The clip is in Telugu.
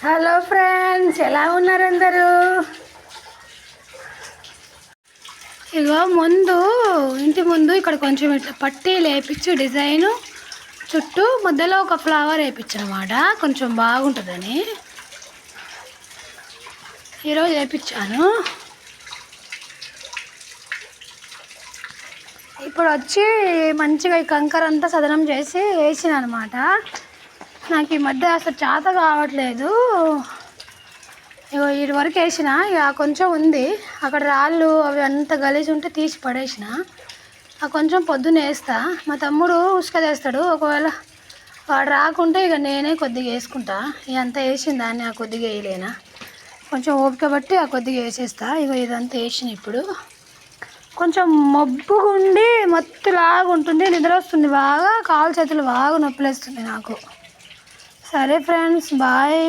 హలో ఫ్రెండ్స్, ఎలా ఉన్నారు అందరూ? ఇగో ఇంటి ముందు ఇక్కడ కొంచెం ఇట్లా పట్టీ లేపించి డిజైను చుట్టూ మధ్యలో ఒక ఫ్లవర్ వేయించనమాట, కొంచెం బాగుంటుందని ఈరోజు వేయించాను. ఇప్పుడు వచ్చి మంచిగా ఈ కంకర అంతా సదనం చేసి వేసిన అనమాట. నాకు ఈ మధ్య అసలు చేత కావట్లేదు. ఇగో ఇది వరకు వేసిన, ఇక కొంచెం ఉంది అక్కడ రాళ్ళు అవి అంత గలీజ్ ఉంటే తీసి పడేసిన. ఆ కొంచెం పొద్దున్న వేస్తా, మా తమ్ముడు ఉసుక తెస్తాడు. ఒకవేళ వాడు రాకుంటే ఇక నేనే కొద్దిగా వేసుకుంటా. ఇదంతా వేసిన దాన్ని ఆ కొద్దిగా వేయలేనా, కొంచెం ఓపిక బట్టి ఆ కొద్దిగా వేసేస్తా. ఇక ఇదంతా వేసిన. ఇప్పుడు కొంచెం మబ్బుగా ఉండి మత్తులాగా ఉంటుంది, నిద్ర వస్తుంది బాగా, కాలు చేతులు బాగా నొప్పులేస్తుంది నాకు. సరే ఫ్రెండ్స్, బాయ్.